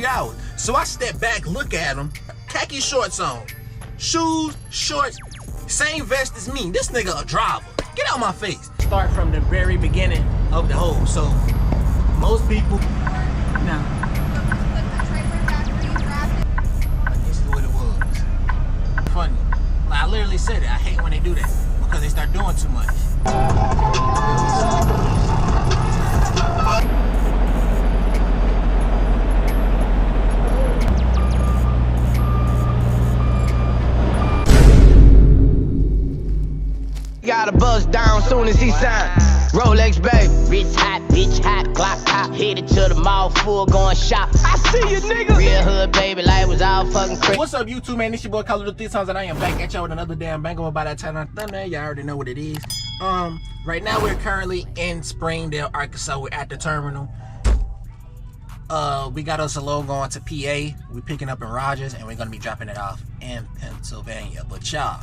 3 hours. So I step back, look at him, khaki shorts on, shoes, shorts, same vest as me. This nigga a driver. Get out my face. Start from the very beginning of the hole. So most people, no. This is what it was. Funny. Like, I literally said it. I hate when they do that because they start doing too much. Got a buzz down soon as he signed. Rolex, babe. Bitch hot, Glock top. Headed to the mall, full going shop. I see you, nigga. Real hood, baby, life was all fucking crazy. What's up, YouTube, man? This your boy, Color the 3 times, and I am back at y'all with another damn banger by that time on thunder. Y'all already know what it is. Right now we're currently in Springdale, Arkansas. We're at the terminal. We got us a load going to PA. We're picking up in Rogers, and we're gonna be dropping it off in Pennsylvania. But y'all,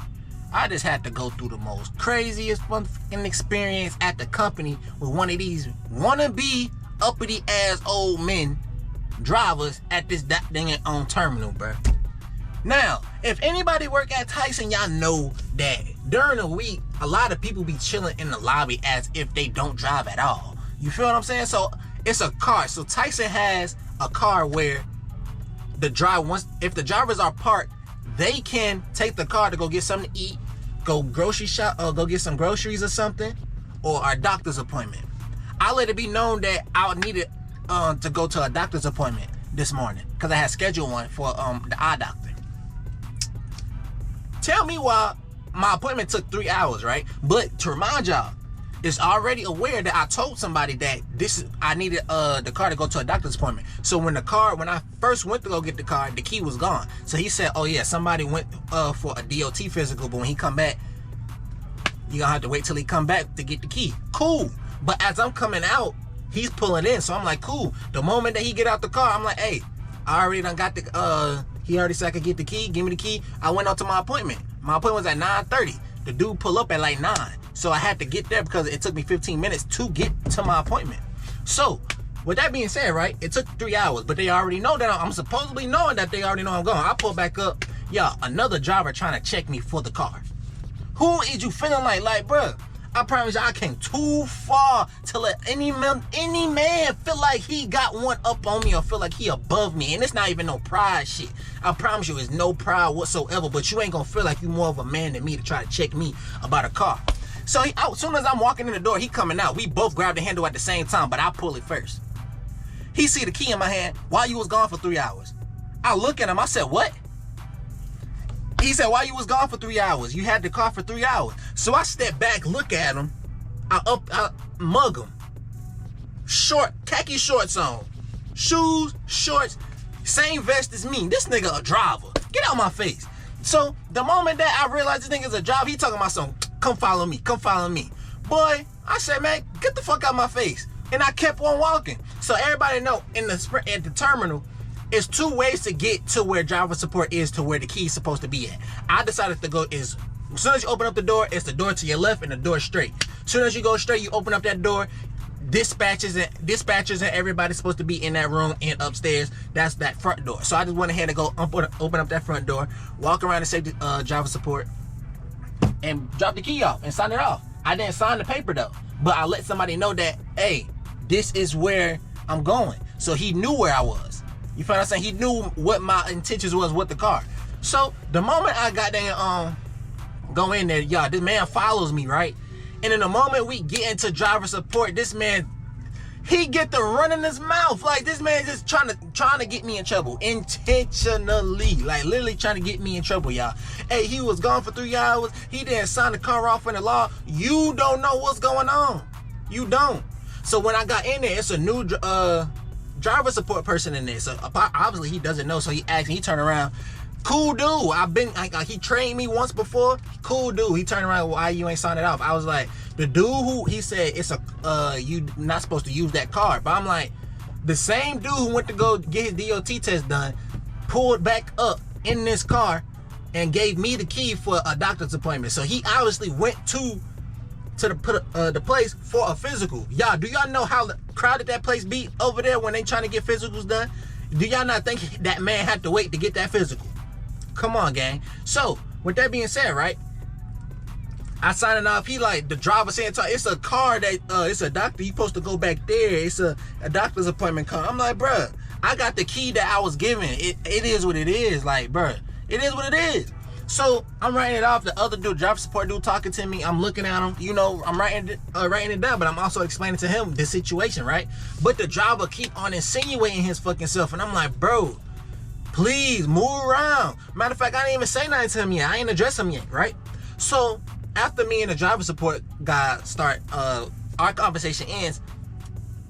I just had to go through the most craziest fucking experience at the company with one of these wannabe uppity ass old men drivers at this dang on terminal, bro. Now, if anybody work at Tyson, y'all know that during the week, a lot of people be chilling in the lobby as if they don't drive at all. You feel what I'm saying? So it's a car. So Tyson has a car where the if the drivers are parked, they can take the car to go get something to eat, go grocery shop, or go get some groceries or something, or a doctor's appointment. I let it be known that I needed to go to a doctor's appointment this morning because I had scheduled one for the eye doctor. Tell me why my appointment took 3 hours, right? But to remind y'all, it's already aware that I told somebody that I needed the car to go to a doctor's appointment. So when I first went to go get the car, the key was gone. So he said, oh yeah, somebody went for a DOT physical, but when he come back, you gonna have to wait till he come back to get the key. Cool. But as I'm coming out, he's pulling in, so I'm like, cool. The moment that he get out the car, I'm like, hey, I already done got the he already said I could get the key, give me the key. I went out to my appointment. My appointment was at 9:30. The dude pull up at like 9. So I had to get there because it took me 15 minutes to get to my appointment. So, with that being said, right, it took 3 hours, but they already know that I'm supposedly knowing that they already know I'm going. I pull back up, y'all, another driver trying to check me for the car. Who is you feeling like? Like, bruh, I promise you I came too far to let any man feel like he got one up on me or feel like he above me. And it's not even no pride shit. I promise you it's no pride whatsoever, but you ain't gonna feel like you more of a man than me to try to check me about a car. So as soon as I'm walking in the door, he coming out. We both grab the handle at the same time, but I pull it first. He see the key in my hand while you was gone for 3 hours. I look at him, I said, what? He said, while you was gone for 3 hours, you had the car for 3 hours. So I step back, look at him, I mug him. Khaki shorts on, shoes, shorts, same vest as me. This nigga a driver. Get out my face. So the moment that I realized this nigga's a driver, he talking about something. Come follow me, come follow me. Boy, I said, man, get the fuck out my face. And I kept on walking. So everybody know at the terminal, it's 2 ways to get to where driver support is to where the key is supposed to be at. I decided to go as soon as you open up the door, it's the door to your left and the door straight. As soon as you go straight, you open up that door, dispatchers and everybody's supposed to be in that room and upstairs. That's that front door. So I just went ahead and go open up that front door, walk around and say driver support, and drop the key off and sign it off. I didn't sign the paper though, but I let somebody know that, hey, this is where I'm going. So he knew where I was. You feel what I'm saying? He knew what my intentions was with the car. So the moment I got there, go in there, y'all, this man follows me, right? And in the moment we get into driver support, this man, he get the run in his mouth. Like, this man just trying to get me in trouble intentionally, like literally trying to get me in trouble, y'all. Hey, he was gone for 3 hours. He didn't sign the car off in the law. You don't know what's going on. You don't. So when I got in there, it's a new driver support person in there. So obviously he doesn't know. So he asked me, he turned around. Cool dude. He trained me once before. Cool dude. He turned around, why you ain't signed it off? I was like, the dude who, he said, it's you not supposed to use that card. But I'm like, the same dude who went to go get his DOT test done, pulled back up in this car and gave me the key for a doctor's appointment. So he obviously went to the place for a physical. Y'all, do y'all know how crowded that place be over there when they trying to get physicals done? Do y'all not think that man had to wait to get that physical? Come on, gang. So, with that being said, right? I signed it off. He like, the driver saying, it's a car that, it's a doctor. You supposed to go back there. It's a doctor's appointment car. I'm like, bruh, I got the key that I was given. It is what it is. Like, bruh, it is what it is. So, I'm writing it off. The other dude, driver support dude, talking to me. I'm looking at him. You know, I'm writing it down, but I'm also explaining to him the situation, right? But the driver keep on insinuating his fucking self. And I'm like, bro, please move around. Matter of fact, I didn't even say nothing to him yet. I ain't address him yet, right? So, after me and the driver support guy start, our conversation ends.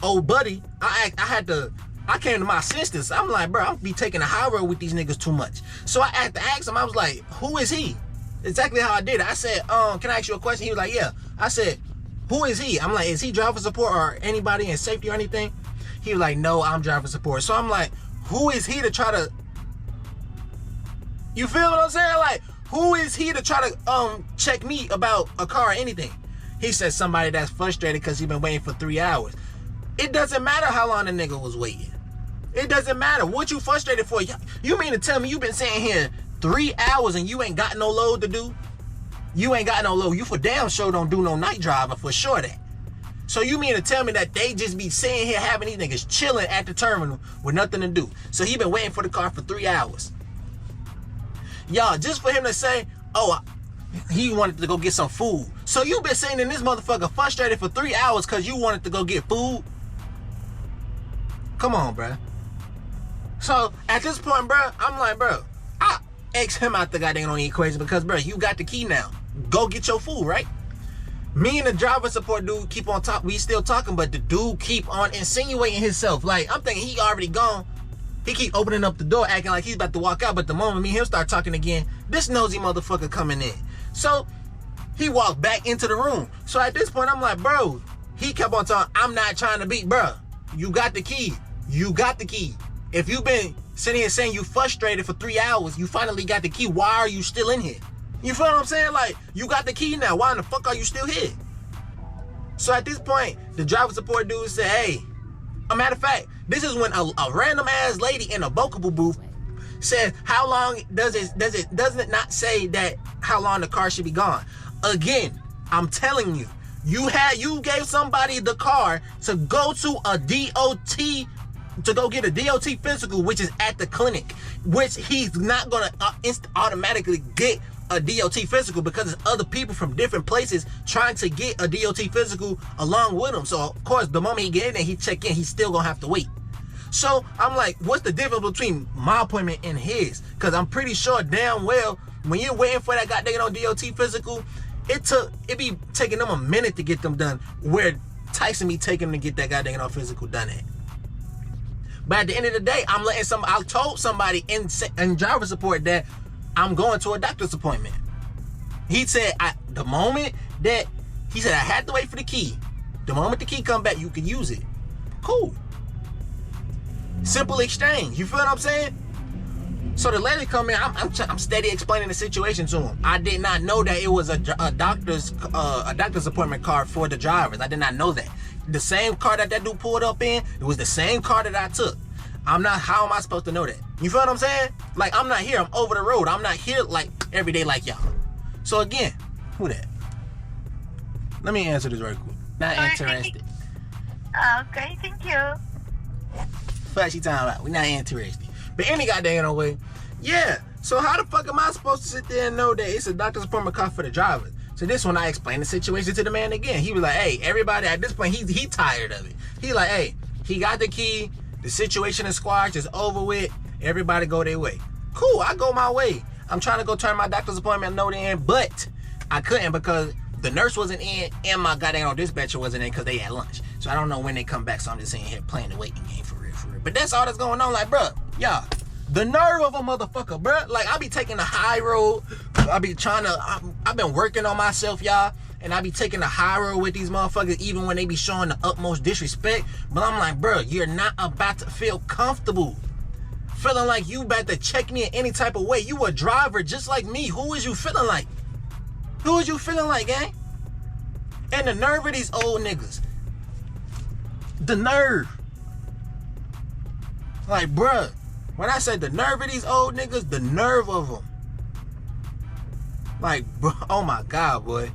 Oh, buddy, I came to my senses. I'm like, bro, I'll be taking a high road with these niggas too much. So I had to ask him. I was like, who is he? Exactly how I did it. I said, can I ask you a question? He was like, yeah. I said, who is he? I'm like, is he driver support or anybody in safety or anything? He was like, no, I'm driver support. So I'm like, who is he to try to, you feel what I'm saying? Like, who is he to try to check me about a car or anything? He said somebody that's frustrated because he been waiting for 3 hours. It doesn't matter how long the nigga was waiting. It doesn't matter. What you frustrated for? You mean to tell me you been sitting here 3 hours and you ain't got no load to do? You ain't got no load. You for damn sure don't do no night driving, for sure that. So you mean to tell me that they just be sitting here having these niggas chilling at the terminal with nothing to do? So he been waiting for the car for 3 hours. Y'all, just for him to say, oh, he wanted to go get some food. So you been sitting in this motherfucker frustrated for 3 hours because you wanted to go get food? Come on, bruh. So at this point, bruh, I'm like, bruh, I X him out the goddamn equation because, bruh, you got the key now. Go get your food, right? Me and the driver support dude keep on talking. We still talking, but the dude keep on insinuating himself. Like, I'm thinking he already gone. He keep opening up the door, acting like he's about to walk out. But the moment me and him start talking again, this nosy motherfucker coming in. So he walked back into the room. So at this point, I'm like, bro, he kept on talking, I'm not trying to beat, bro. You got the key. You got the key. If you've been sitting here saying you frustrated for 3 hours, you finally got the key. Why are you still in here? You feel what I'm saying? Like, you got the key now. Why in the fuck are you still here? So at this point, the driver support dude said, hey, a matter of fact, this is when a random ass lady in a Bokable booth said, how long doesn't it not say that how long the car should be gone? Again, I'm telling you, you gave somebody the car to go to a DOT, to go get a DOT physical, which is at the clinic, which he's not gonna automatically get a DOT physical because there's other people from different places trying to get a DOT physical along with him. So of course, the moment he get in there, he check in, he's still gonna have to wait. So I'm like, what's the difference between my appointment and his? Because I'm pretty sure damn well when you're waiting for that goddamn DOT physical, it be taking them a minute to get them done, where Tyson be taking them to get that goddamn physical done at. But at the end of the day, I told somebody in driver support that I'm going to a doctor's appointment. He said, the moment that, he said I had to wait for the key. The moment the key come back, you can use it. Cool. Simple exchange. You feel what I'm saying? So the lady come in, I'm steady explaining the situation to him. I did not know that it was a doctor's appointment card for the drivers. I did not know that. The same car that dude pulled up in, it was the same car that I took. How am I supposed to know that? You feel what I'm saying? Like, I'm not here, I'm over the road. I'm not here like every day like y'all. So again, who that? Let me answer this right quick. Not interested. Okay, thank you. Fuck you talking about? We not interested. But any goddamn way, yeah. So how the fuck am I supposed to sit there and know that it's a doctor's appointment car for the drivers? So this one I explained the situation to the man again. He was like, hey, everybody at this point, he tired of it. He like, hey, he got the key. The situation is squashed. It's over with. Everybody go their way. Cool, I go my way. I'm trying to go turn my doctor's appointment note in, but I couldn't because the nurse wasn't in and my goddamn dispatcher wasn't in because they had lunch. So I don't know when they come back, so I'm just sitting here playing the waiting game for real. But that's all that's going on. Like, bruh, y'all, the nerve of a motherfucker, bruh. Like, I be taking the high road. I've been working on myself, y'all. And I be taking the high road with these motherfuckers even when they be showing the utmost disrespect. But I'm like, bruh, you're not about to feel comfortable. Feeling like you about to check me in any type of way. You a driver just like me. Who is you feeling like? Who is you feeling like, gang? And the nerve of these old niggas. The nerve. Like, bruh, when I said the nerve of these old niggas, the nerve of them. Like, bro, oh my God, boy.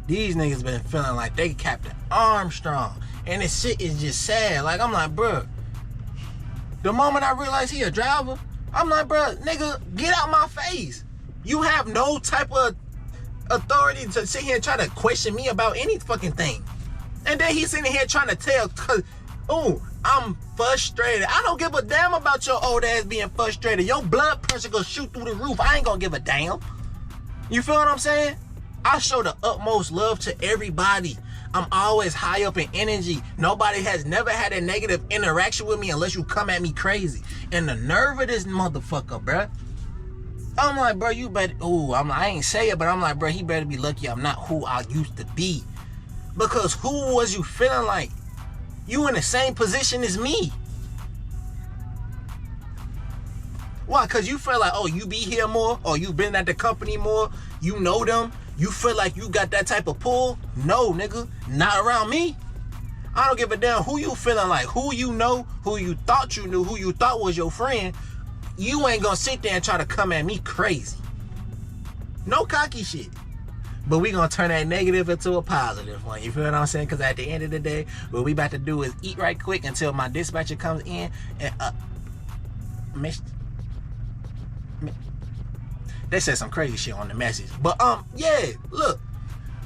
These niggas been feeling like they Captain Armstrong. And this shit is just sad. Like, I'm like, bruh, the moment I realized he a driver, I'm like, bruh, nigga, get out my face. You have no type of authority to sit here and try to question me about any fucking thing. And then he's sitting here trying to tell, oh, I'm frustrated. I don't give a damn about your old ass being frustrated. Your blood pressure gonna shoot through the roof. I ain't gonna give a damn. You feel what I'm saying? I show the utmost love to everybody. I'm always high up in energy. Nobody has never had a negative interaction with me unless you come at me crazy. And the nerve of this motherfucker, bruh. I'm like, bro, you better, I ain't say it, but I'm like, bro, he better be lucky I'm not who I used to be. Because who was you feeling like? You in the same position as me. Why? Because you feel like, oh, you be here more, or you been at the company more, you know them, you feel like you got that type of pull? No, nigga, not around me. I don't give a damn who you feeling like, who you know, who you thought you knew, who you thought was your friend. You ain't gonna sit there and try to come at me crazy. No cocky shit. But we gonna turn that negative into a positive one. You feel what I'm saying? Because at the end of the day, what we about to do is eat right quick until my dispatcher comes in and they said some crazy shit on the message. But yeah, look,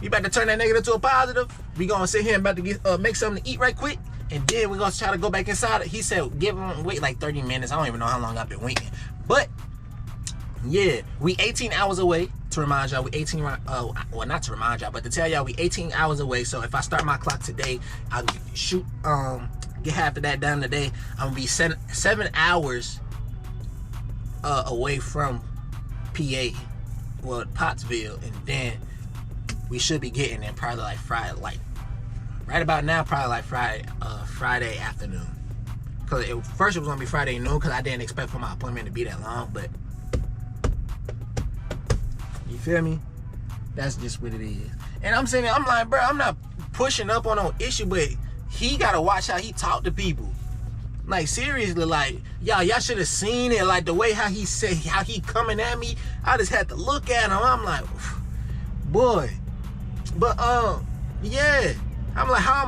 we about to turn that negative to a positive. We gonna sit here and about to get make something to eat right quick. And then we're going to try to go back inside. He said, wait like 30 minutes. I don't even know how long I've been waiting. But, yeah, we 18 hours away. To remind y'all, we 18, well, not to remind y'all, but to tell y'all, we 18 hours away. So if I start my clock today, I'll get half of that done today. I'm going to be 7 hours away from PA, well, Pottsville. And then we should be getting there probably like Friday, right about now, probably like Friday afternoon. Because first it was going to be Friday noon because I didn't expect for my appointment to be that long. But, you feel me? That's just what it is. And I'm saying, I'm like, bro, I'm not pushing up on no issue, but he got to watch how he talk to people. Like, seriously, like, y'all should have seen it. Like, the way how he said, how he coming at me, I just had to look at him. I'm like, boy. But, yeah. I'm like, how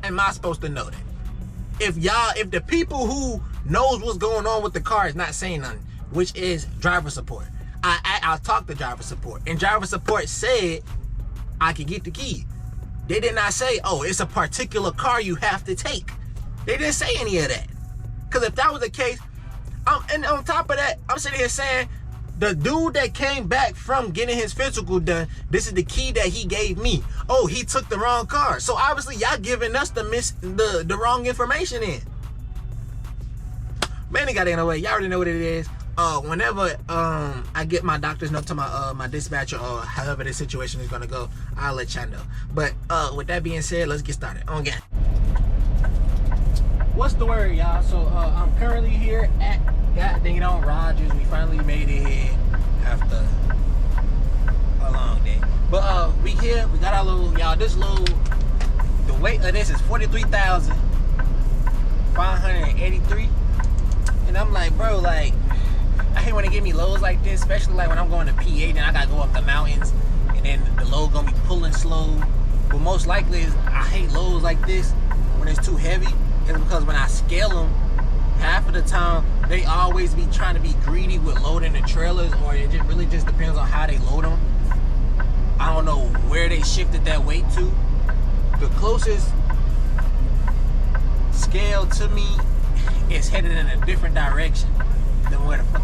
am I supposed to know that? If the people who knows what's going on with the car is not saying nothing, which is driver support. I talked to driver support, and driver support said I could get the key. They did not say, oh, it's a particular car you have to take. They didn't say any of that. Because if that was the case, and on top of that, I'm sitting here saying, the dude that came back from getting his physical done, this is the key that he gave me. Oh, he took the wrong car. So obviously y'all giving us the wrong information in. Man, it got in the way. Y'all already know what it is. Whenever I get my doctor's note to my dispatcher or however this situation is gonna go, I'll let y'all know. But with that being said, let's get started. On again. What's the word, y'all? So I'm currently here at goddamn Rogers. We finally made it here after a long day. But we here, we got our little, y'all, the weight of this is 43,583. And I'm like, bro, like, I hate when they give me loads like this, especially like when I'm going to PA, then I gotta go up the mountains, and then the load gonna be pulling slow. But most likely is I hate loads like this when it's too heavy. It's because when I scale them, half of the time they always be trying to be greedy with loading the trailers, or it just really just depends on how they load them. I don't know where they shifted that weight to. The closest scale to me is headed in a different direction than where the fuck.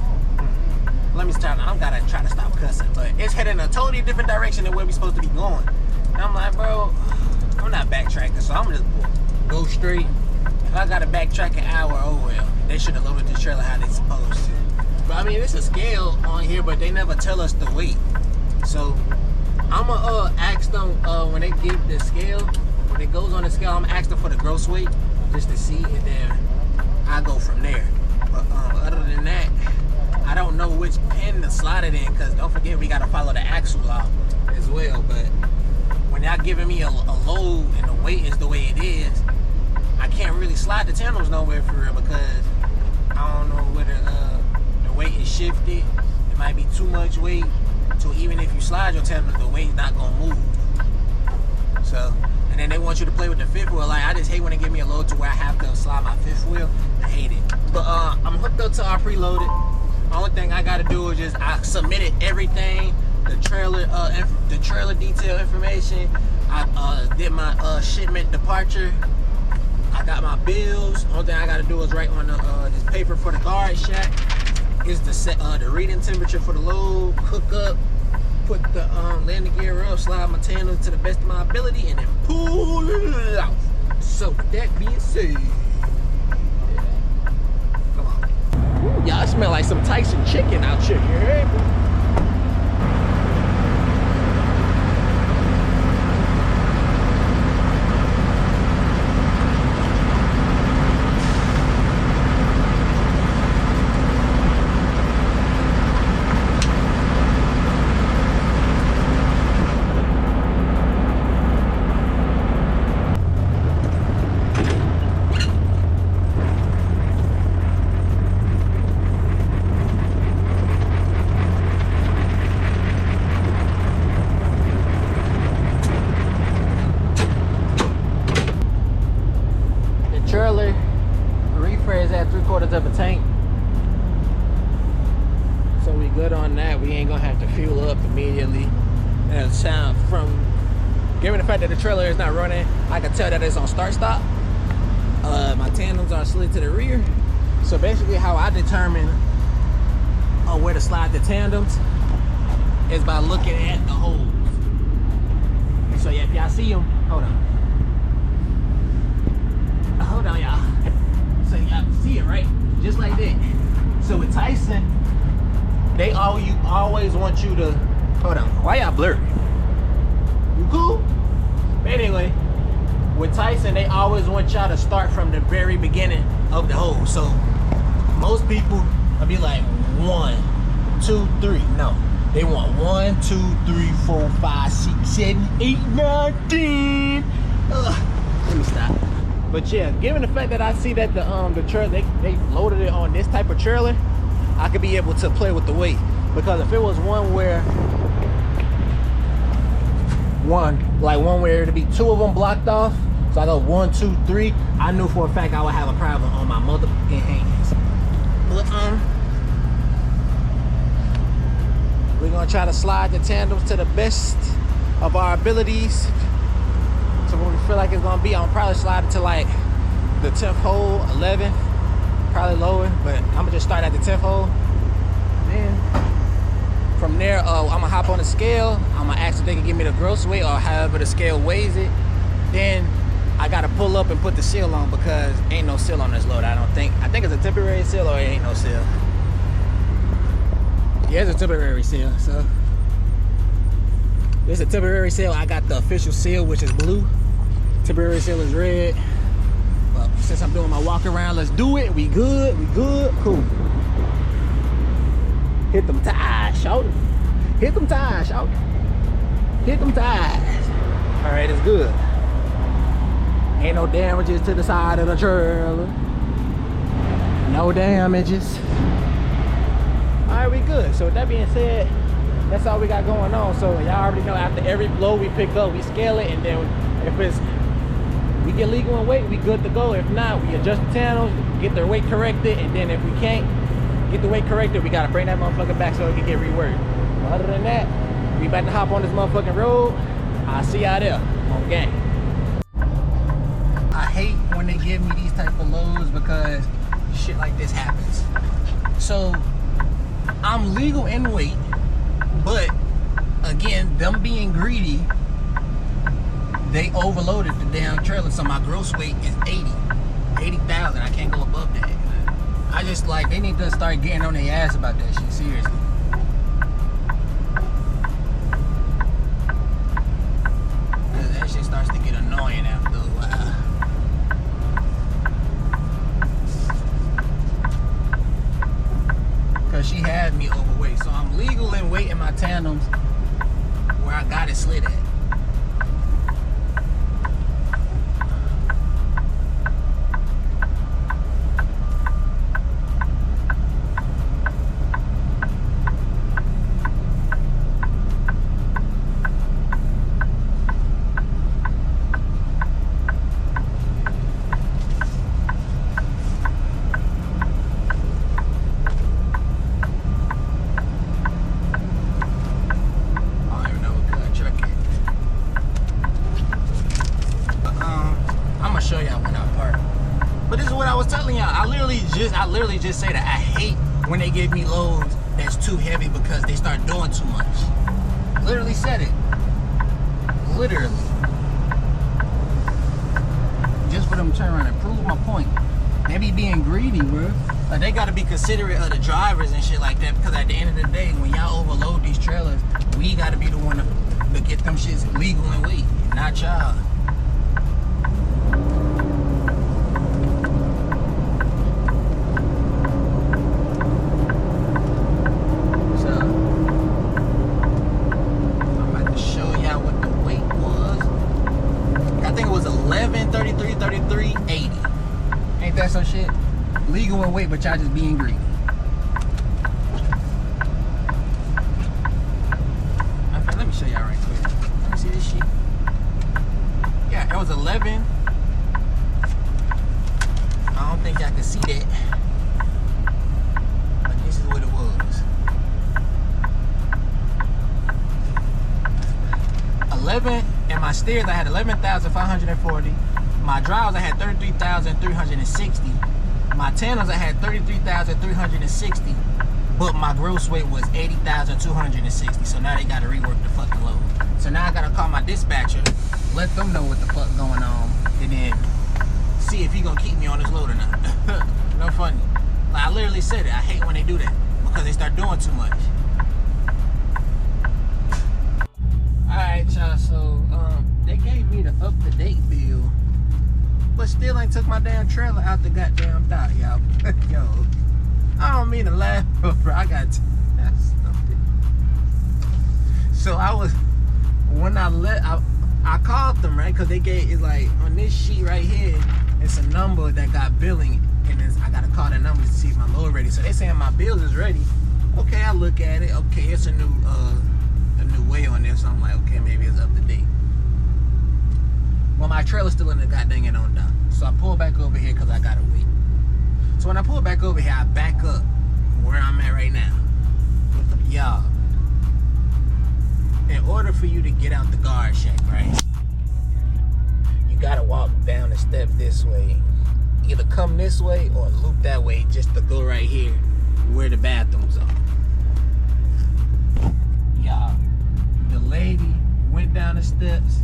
Let me start. I gotta try to stop cussing, but it's headed in a totally different direction than where we're supposed to be going. And I'm like, bro, I'm not backtracking, so I'm just go straight. If I gotta backtrack an hour, oh well. They should have loaded the trailer how they supposed to. But I mean, it's a scale on here, but they never tell us the weight. So I'ma ask them when they give the scale, when it goes on the scale, I'm asking for the gross weight just to see, and then I go from there. But other than that, I don't know which pin to slide it in, because don't forget we gotta follow the axle law as well. But when y'all giving me a load and the weight is the way it is, I can't really slide the tandems nowhere for real because I don't know whether the weight is shifted. It might be too much weight. So even if you slide your tandems, the weight's not gonna move. So, and then they want you to play with the fifth wheel. Like, I just hate when they give me a load to where I have to slide my fifth wheel. I hate it. But I'm hooked up to our preloaded. The only thing I gotta do is just I submitted everything, the trailer detail information. I did my shipment departure. I got my bills. Only thing I gotta do is write on this paper for the guard shack. Is the reading temperature for the load, hook up, put the landing gear up, slide my tandem to the best of my ability, and then pull it out. So with that being said, come on. Y'all smell like some Tyson chicken out here, you heard me? Of a tank, so we good on that. We ain't gonna have to fuel up immediately. And sound from given the fact that the trailer is not running, I can tell that it's on start stop. My tandems are slid to the rear, so basically how I determine where to slide the tandems is by looking at the holes. So yeah, if y'all see them, hold on y'all. So y'all see it, right? Just like that. So with Tyson, they always want you to, hold on, why y'all blurry? You cool? But anyway, with Tyson, they always want y'all to start from the very beginning of the hole. So most people will be like 1, 2, 3. No, they want 1, 2, 3, 4, 5, 6, 7, 8, 9, 10. Let me stop. But yeah, given the fact that I see that the trailer, they loaded it on this type of trailer, I could be able to play with the weight. Because if it was one where it'd be 2 of them blocked off, so I go 1, 2, 3, I knew for a fact I would have a problem on my motherfucking hands. But we're gonna try to slide the tandems to the best of our abilities. So when we feel like it's gonna be, I'm probably slide it to like the 10th hole, 11, probably lower, but I'm gonna just start at the 10th hole. Then from there, I'm gonna hop on the scale. I'm gonna ask if they can give me the gross weight or however the scale weighs it. Then I gotta pull up and put the seal on because ain't no seal on this load, I don't think. I think it's a temporary seal or it ain't no seal. Yeah, it's a temporary seal, so. It's a temporary seal. I got the official seal, which is blue. Temporary seal is red. But since I'm doing my walk around, let's do it. We good, cool. Hit them ties, shout. Hit them ties, shout. Hit them ties. All right, it's good. Ain't no damages to the side of the trailer. No damages. All right, we good. So with that being said, that's all we got going on. So y'all already know after every blow we pick up, we scale it, and then if we get legal in weight, we good to go. If not, we adjust the channels, get their weight corrected, and then if we can't get the weight corrected, we gotta bring that motherfucker back so it can get reworked. But other than that, we about to hop on this motherfucking road. I'll see y'all there on gang. I hate when they give me these type of loads because shit like this happens. So I'm legal in weight, but again, them being greedy, they overloaded the damn trailer, so my gross weight is 80,000. I can't go above that. I just like, they need to start getting on their ass about that shit, seriously. That shit starts to get annoying after a while. Cause she had me overweight, so I'm legal in weight in my tandems where I got it slid at. I literally just say that I hate when they give me loads that's too heavy because they start doing too much. Literally said it. Literally. Just for them to turn around and prove my point. They be being greedy, bro. Like, they gotta be considerate of the drivers and shit like that, because at the end of the day, when y'all overload these trailers, we gotta be the one to get them shits legal and weight, not y'all. So, I'm about to show y'all what the weight was. I think it was 11, 33, 33, 80. Ain't that some shit? Legal and weight, but y'all just being greedy. Let me show y'all right quick. Let me see this shit. Yeah, it was 11. I don't think y'all can see that. But this is what it was. 11, and my steers I had 11,540. My drives I had 33,360. My tandems I had 33,360. But my gross weight was 80,260. So now they gotta rework the fucking load. So now I gotta call my dispatcher, let them know what the fuck going on, and then see if he gonna keep me on this load or not. No funny. Like, I literally said it. I hate when they do that because they start doing too much. Alright, y'all, so they gave me the up-to-date bill, but still ain't took my damn trailer out the goddamn dock, y'all. Yo, I don't mean to laugh, bro. I got stupid. So when I called them, right? Because they gave, it's like, on this sheet right here, it's a number that got billing, and I got to call that number to see if my load ready. So they saying my bills is ready. Okay, I look at it. Okay, it's a new way on there, so I'm like, okay, maybe it's up to date. Well, my trailer's still in the goddamn it on dock. So I pull back over here because I gotta wait. So when I pull back over here, I back up where I'm at right now. Y'all, in order for you to get out the guard shack, right, you gotta walk down the steps this way. Either come this way or loop that way just to go right here where the bathrooms are. Y'all, the lady went down the steps.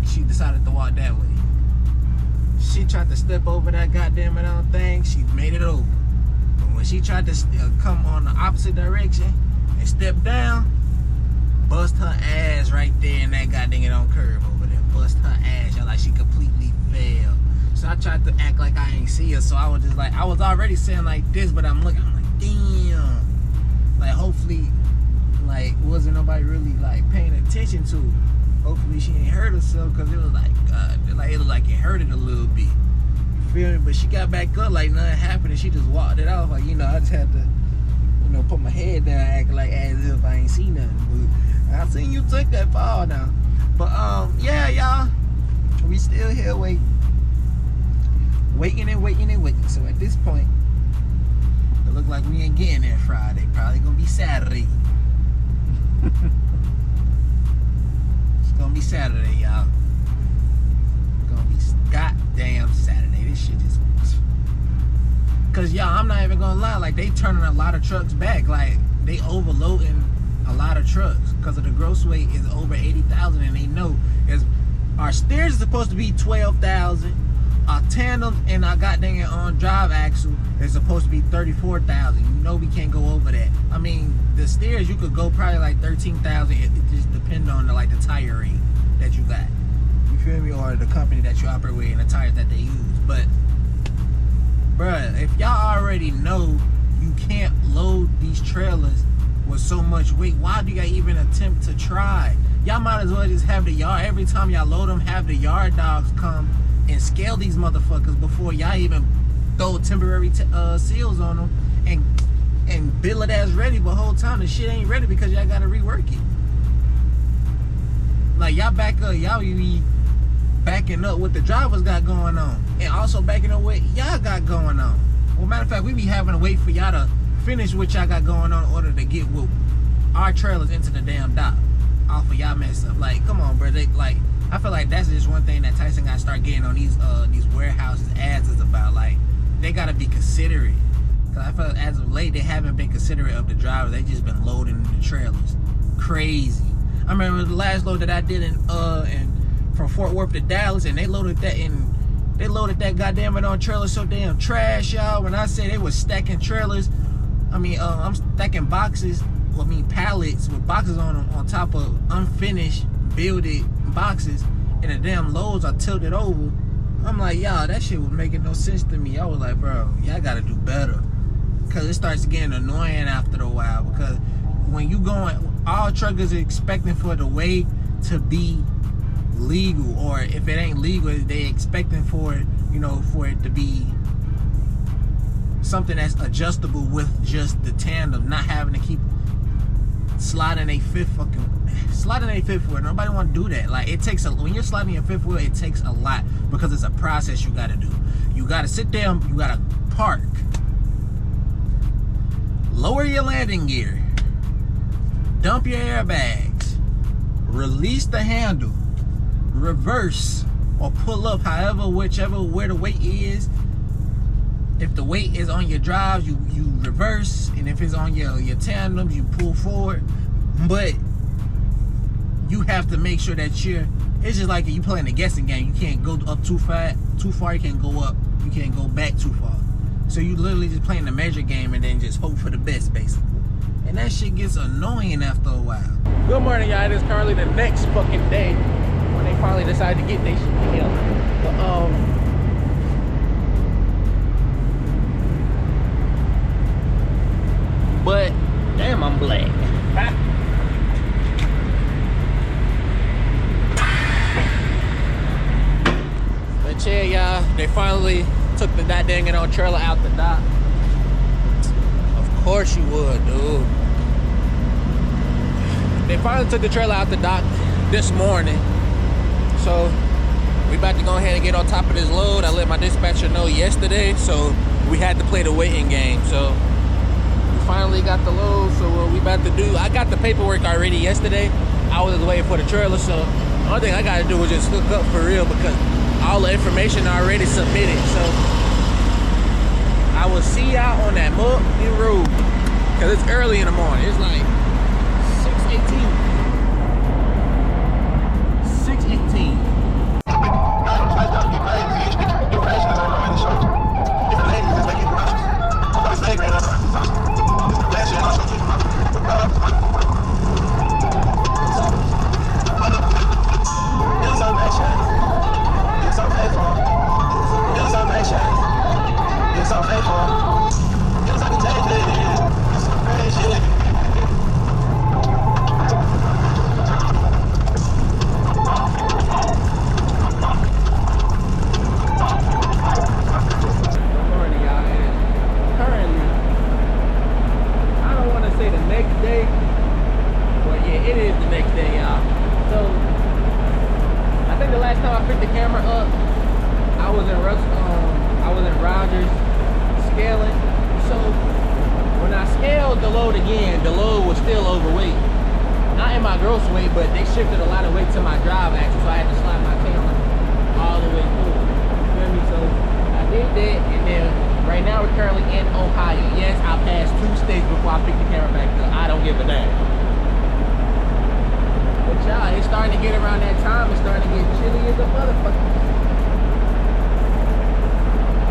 She decided to walk that way. She tried to step over that goddamn thing. She made it over. But when she tried to come on the opposite direction and step down, bust her ass right there in that goddamn curve over there. Bust her ass. Y'all, like, she completely failed. So I tried to act like I ain't see her. So I was just like, I was already saying like this, but I'm like, damn. Like, hopefully, like, wasn't nobody really like paying attention to her. Hopefully she ain't hurt herself, because it was like, God, like, it looked like it hurted a little bit. You feel me? But she got back up like nothing happened, and she just walked it off. Like, I just had to, put my head down, act like as if I ain't seen nothing. But I seen you took that ball now. But yeah, y'all, we still here waiting and waiting and waiting. So at this point, it look like we ain't getting there Friday. Probably gonna be Saturday. Gonna be Saturday, y'all. Gonna be goddamn Saturday. This shit is, cause y'all, I'm not even gonna lie. Like, they turning a lot of trucks back. Like, they overloading a lot of trucks because of the gross weight is over 80,000, and they know our steers is supposed to be 12,000. Our tandems and our goddamn on drive axle is supposed to be 34,000. We can't go over that. I mean, the steers you could go probably like 13,000. It just depends on the tire rate that you got. You feel me? Or the company that you operate with and the tires that they use. But, bruh, if y'all already know you can't load these trailers with so much weight, why do y'all even attempt to try? Y'all might as well just have the yard, every time y'all load them, have the yard dogs come and scale these motherfuckers before y'all even throw temporary seals on them and bill it as ready. But whole time the shit ain't ready because y'all gotta rework it. Like, y'all back up, y'all be backing up what the drivers got going on, and also backing up what y'all got going on. Well, matter of fact, we be having to wait for y'all to finish what y'all got going on in order to get our trailers into the damn dock off of y'all mess up. Like, come on, bro. I feel like that's just one thing that Tyson got to start getting on these warehouses asses about. Like, they gotta be considerate. Cause I feel as of late they haven't been considerate of the drivers. They just been loading the trailers, crazy. I remember the last load that I did in from Fort Worth to Dallas, and they loaded that goddamn it on trailers so damn trash, y'all. When I say they was stacking trailers, I mean I'm stacking boxes. I mean pallets with boxes on them on top of unfinished builded boxes, and the damn loads are tilted over. I'm like, y'all, that shit was making no sense to me. I was like, bro, y'all gotta do better. Cause it starts getting annoying after a while. Because when you going, all truckers are expecting for the weight to be legal, or if it ain't legal, they expecting for it, you know, for it to be something that's adjustable with just the tandem, not having to keep sliding a fifth wheel. Nobody want to do that. Like, it takes when you're sliding your fifth wheel, it takes a lot because it's a process you got to do. You got to sit down, you got to park, lower your landing gear, dump your airbags, release the handle, reverse or pull up, whichever where the weight is. If the weight is on your drives, you reverse, and if it's on your tandems, you pull forward. But you have to make sure that it's just like you playing a guessing game. You can't go up too far, you can't go up, you can't go back too far. So you literally just playing the measure game and then just hope for the best, basically. And that shit gets annoying after a while. Good morning, y'all. It is currently the next fucking day when they finally decide to get their shit together. But damn, I'm black. But yeah, y'all, they finally took the that dang it on trailer out the dock. Of course you would, dude. They finally took the trailer out the dock this morning. So we about to go ahead and get on top of this load. I let my dispatcher know yesterday, so we had to play the waiting game. So finally got the load, so what we about to do, I got the paperwork already yesterday. I was just waiting for the trailer, so the only thing I gotta do is just hook up for real because all the information already submitted. So I will see y'all on that motherfucking road because it's early in the morning. It's like 6:18. 6:18. Again, the load was still overweight. Not in my gross weight, but they shifted a lot of weight to my drive axle, so I had to slide my camera all the way through. You feel me? So I did that, and then right now we're currently in Ohio. Yes, I passed 2 states before I picked the camera back up. I don't give a damn. But y'all, it's starting to get around that time. It's starting to get chilly as a motherfucker.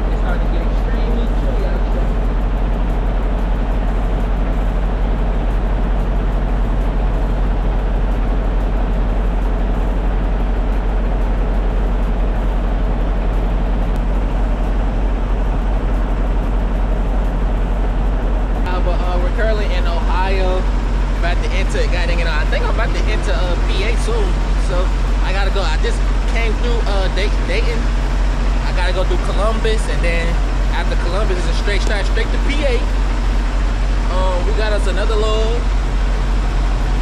It's starting to get extremely chilly out there. I think I'm about to enter PA soon, so I gotta go. I just came through Dayton. I gotta go through Columbus, and then after Columbus is a straight shot straight to PA. We got us another load.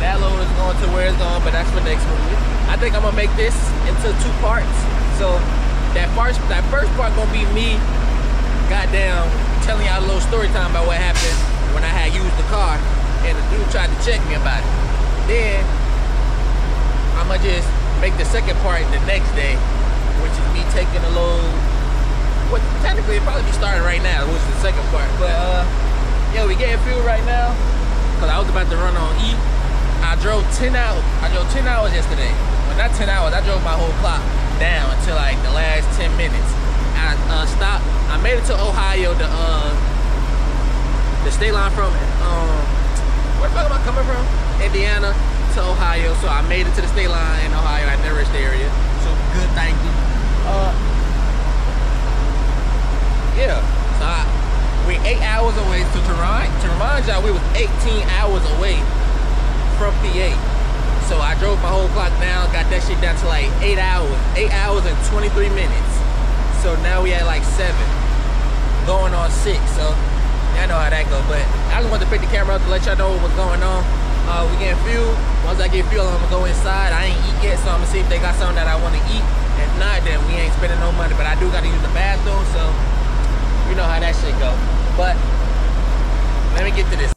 That load is going to where it's going, but that's for next movie. I think I'm gonna make this into 2 parts. So that first part gonna be me, goddamn, telling y'all a little story time about what happened when I had used the car, and the dude tried to check me about it. Then I'ma just make the second part the next day, which is me taking the load Well, technically, it probably be starting right now, which is the second part. But, yeah, we getting fuel right now. Because I was about to run on E. I drove 10 hours. I drove 10 hours yesterday. Well, not 10 hours. I drove my whole clock down until, like, the last 10 minutes. I stopped. I made it to Ohio, the state line from, where the fuck am I coming from? Indiana to Ohio. So I made it to the state line in Ohio. I never reached the area. So, good, thank you. Yeah, so we're 8 hours away to Tehran. To remind y'all, we was 18 hours away from PA. So I drove my whole clock down, got that shit down to like 8 hours. 8 hours and 23 minutes. So now we at like 7, going on 6. So I know how that go. But I just wanted to pick the camera up to let y'all know what's going on. We getting fuel. Once I get fuel, I'm gonna go inside. I ain't eat yet, so I'm gonna see if they got something that I want to eat. If not, then we ain't spending no money. But I do gotta use the bathroom, so you know how that shit go. But let me get to this.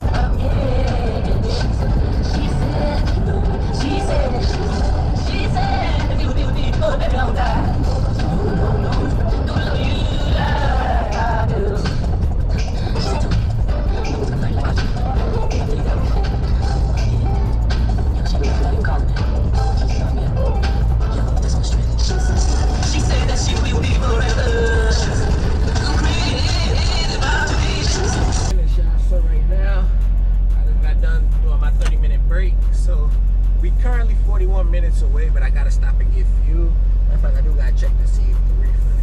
Away, but I gotta stop and get fuel. Matter of fact, I do gotta check to see if the reefer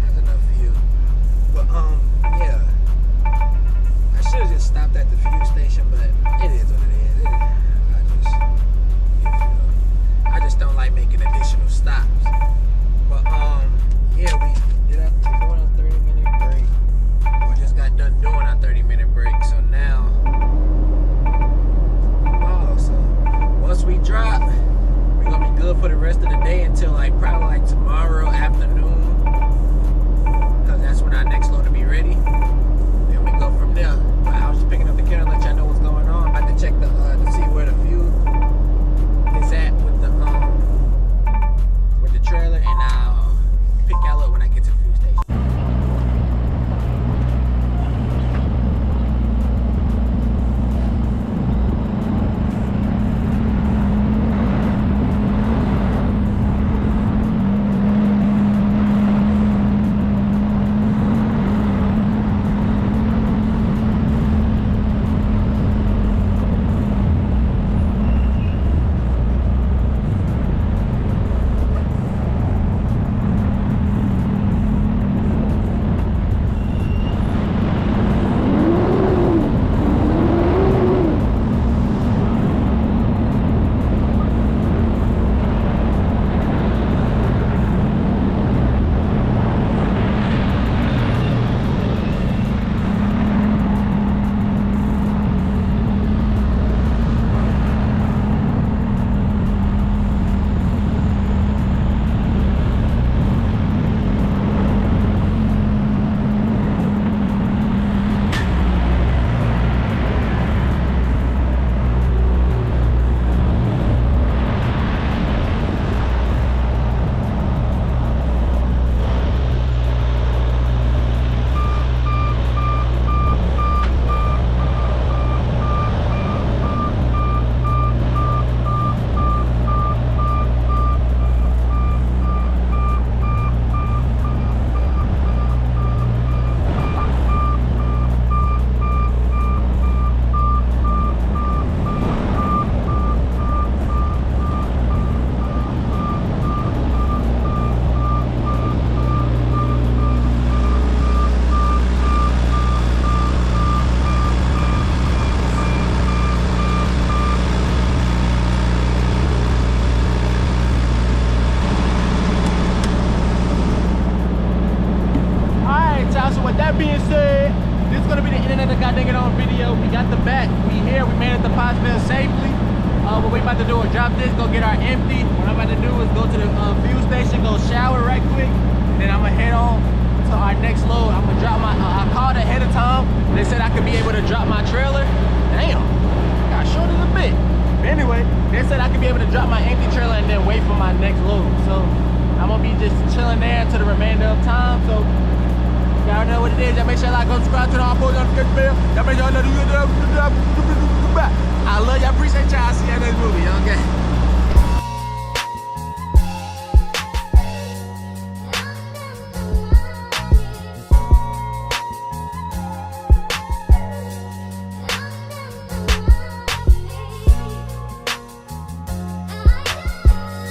has enough fuel. But yeah, I should have just stopped at the fuel station, but it is what it is. I just don't like making additional stops. But yeah, we did have to go on a 30-minute break. We just got done doing our 30-minute break, so now once we drop, we're gonna be good for the rest of the day until like probably like tomorrow afternoon, because that's when our next load will be ready. Then we go from there. But I was just picking up the camera to let y'all know what's going on. I'm about to check the to see where the fuel is at with the trailer, and I'll pick y'all up when I get to the fuel station. What we about to do is drop this, go get our empty. What I'm about to do is go to the fuel station, go shower right quick, and then I'm gonna head on to our next load. I'm gonna drop my, I called ahead of time. They said I could be able to drop my trailer. Damn, got short a bit. But anyway, they said I could be able to drop my empty trailer and then wait for my next load. So I'm gonna be just chilling there until the remainder of time. So y'all know what it is. Y'all make sure y'all like, go subscribe to the post notification bell. Y'all make sure y'all know I love y'all. Appreciate y'all. See y'all next movie. Okay.